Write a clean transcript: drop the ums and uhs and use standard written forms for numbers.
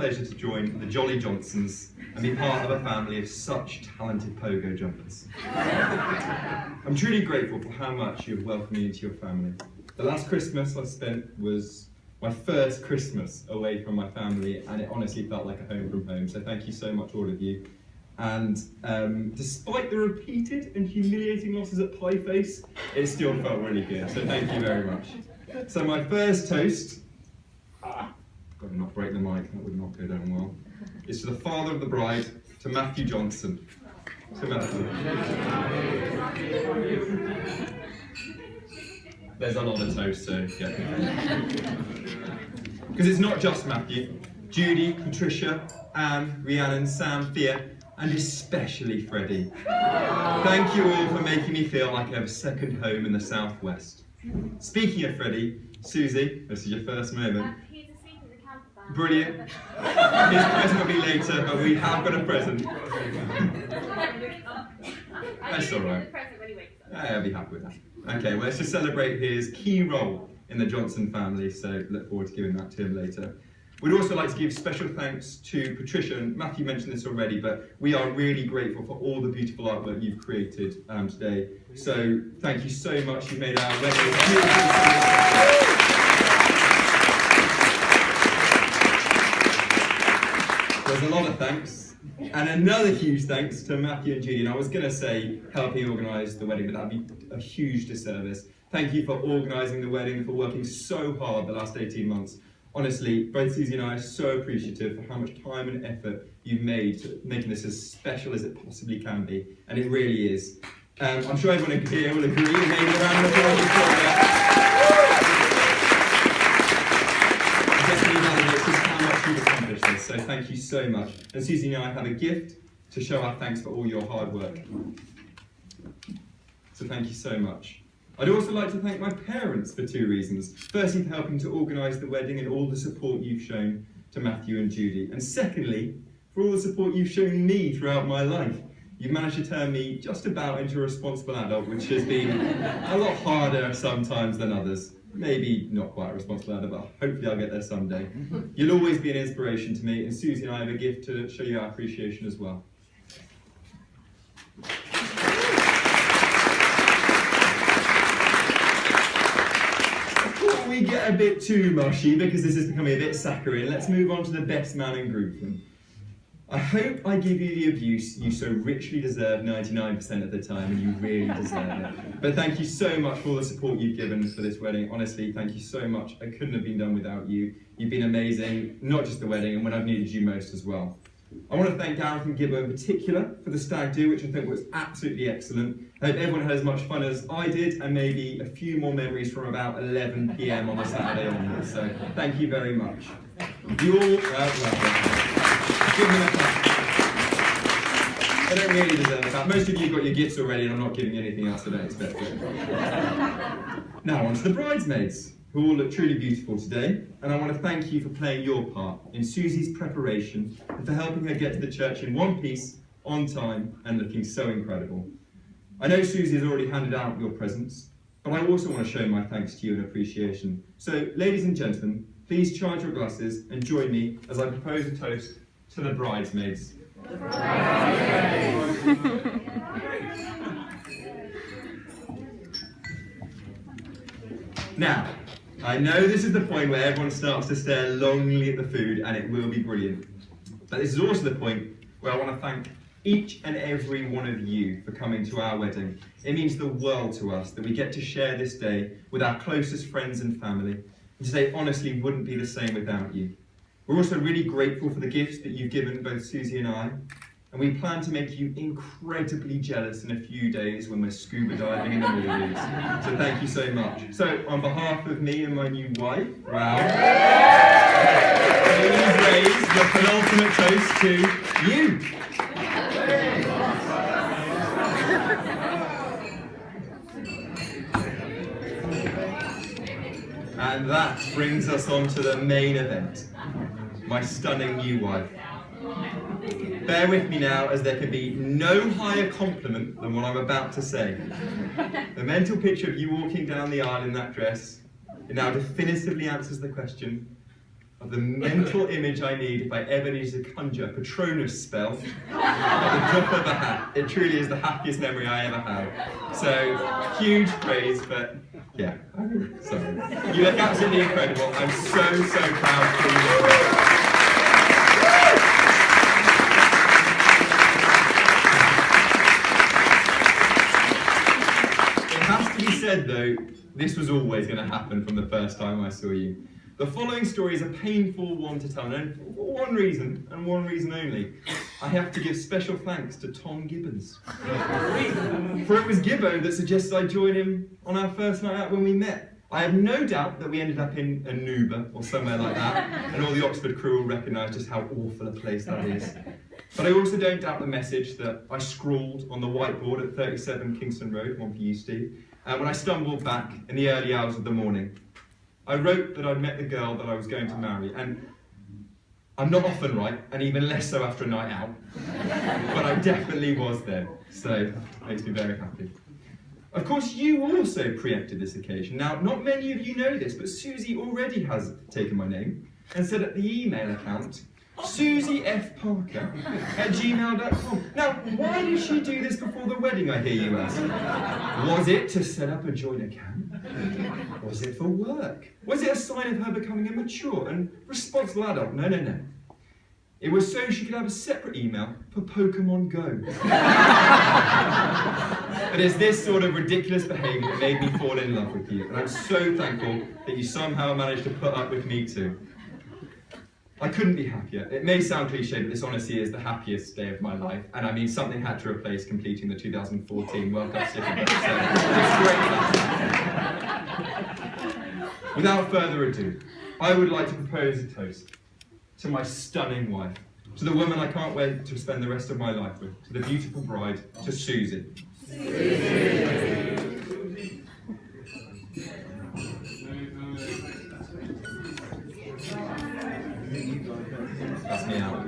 pleasure to join the Jolly Johnsons and be part of a family of such talented pogo jumpers. I'm truly grateful for how much you've welcomed me into your family. The last Christmas I spent was my first Christmas away from my family, and it honestly felt like a home from home, so thank you so much, all of you. And despite the repeated and humiliating losses at Pie Face, it still felt really good, so thank you very much. So my first toast, got to not break the mic, that would not go down well, is to the father of the bride, to Matthew Johnson. To Matthew. There's a lot of toast, so yeah. Because it's not just Matthew. Judy, Patricia, Anne, Rhiannon, Sam, Thea, and especially Freddie. Thank you all for making me feel like I have a second home in the Southwest. Speaking of Freddie, Susie, this is your first moment. He's asleep in the camper van. Brilliant. His present will be later, but we have got a present. That's all right. I'll be happy with that. Okay, well, let's just celebrate his key role in the Johnson family, so look forward to giving that to him later. We'd also like to give special thanks to Patricia, and Matthew mentioned this already, but we are really grateful for all the beautiful artwork you've created today. So thank you so much. You've made our wedding beautiful. There's a lot of thanks, and another huge thanks to Matthew and Judy. And I was going to say helping organise the wedding, but that would be a huge disservice. Thank you for organising the wedding, for working so hard the last 18 months. Honestly, both Susie and I are so appreciative for how much time and effort you've made to making this as special as it possibly can be, and it really is. I'm sure everyone here will agree, and maybe a round of applause for that. It just really validates just how much you've accomplished this, so thank you so much. And Susie and I have a gift to show our thanks for all your hard work. So thank you so much. I'd also like to thank my parents for two reasons. Firstly, for helping to organise the wedding and all the support you've shown to Matthew and Judy. And secondly, for all the support you've shown me throughout my life. You've managed to turn me just about into a responsible adult, which has been a lot harder sometimes than others. Maybe not quite a responsible adult, but hopefully I'll get there someday. You'll always be an inspiration to me, and Susie and I have a gift to show you our appreciation as well. Before we get a bit too mushy, because this is becoming a bit saccharine, let's move on to the best man in Groupland. I hope I give you the abuse you so richly deserve 99% of the time, and you really deserve it. But thank you so much for all the support you've given for this wedding. Honestly, thank you so much. I couldn't have been done without you. You've been amazing, not just the wedding, and when I've needed you most as well. I want to thank Gareth and Gibbo in particular for the stag do, which I think was absolutely excellent. I hope everyone had as much fun as I did, and maybe a few more memories from about 11 PM on the Saturday onwards. So thank you very much. You all, give them a clap. I don't really deserve a clap. Most of you got your gifts already, and I'm not giving you anything else I don't expect. Now on to the bridesmaids, who all look truly beautiful today, and I want to thank you for playing your part in Susie's preparation and for helping her get to the church in one piece, on time, and looking so incredible. I know Susie has already handed out your presents, but I also want to show my thanks to you and appreciation. So, ladies and gentlemen, please charge your glasses and join me as I propose a toast to the bridesmaids. The bridesmaids. Now, I know this is the point where everyone starts to stare longingly at the food, and it will be brilliant. But this is also the point where I want to thank each and every one of you for coming to our wedding. It means the world to us that we get to share this day with our closest friends and family. And today honestly wouldn't be the same without you. We're also really grateful for the gifts that you've given both Susie and I, and we plan to make you incredibly jealous in a few days when we're scuba diving in the Maldives. So thank you so much. So on behalf of me and my new wife, wow, please raise your penultimate toast to you. And that brings us on to the main event, my stunning new wife. Bear with me now, as there can be no higher compliment than what I'm about to say. The mental picture of you walking down the aisle in that dress, it now definitively answers the question, of the mental image I need if I ever need to conjure a Patronus spell at the drop of a hat. It truly is the happiest memory I ever had. So, huge praise, but yeah, sorry. You look absolutely incredible. I'm so proud for you. Said though, this was always going to happen from the first time I saw you. The following story is a painful one to tell, and for one reason, and one reason only. I have to give special thanks to Tom Gibbons. For it was Gibbo that suggested I join him on our first night out when we met. I have no doubt that we ended up in an Uber or somewhere like that, and all the Oxford crew will recognise just how awful a place that is. But I also don't doubt the message that I scrawled on the whiteboard at 37 Kingston Road, one for you, Steve, when I stumbled back in the early hours of the morning. I wrote that I'd met the girl that I was going to marry, and I'm not often right, and even less so after a night out, but I definitely was then, so it makes me very happy. Of course, you also preempted this occasion. Now, not many of you know this, but Susie already has taken my name and set up the email account susiefparker@gmail.com. Now, why did she do this before the wedding, I hear you ask? Was it to set up a joint account? Was it for work? Was it a sign of her becoming a mature and responsible adult? No. It was so she could have a separate email for Pokemon Go. But it's this sort of ridiculous behaviour that made me fall in love with you, and I'm so thankful that you somehow managed to put up with me too. I couldn't be happier. It may sound cliche, but this honestly is the happiest day of my life. And I mean, something had to replace completing the 2014 World Cup sticker book, so it's great. Without further ado, I would like to propose a toast to my stunning wife, to the woman I can't wait to spend the rest of my life with, to the beautiful bride, to Susie. That's me out.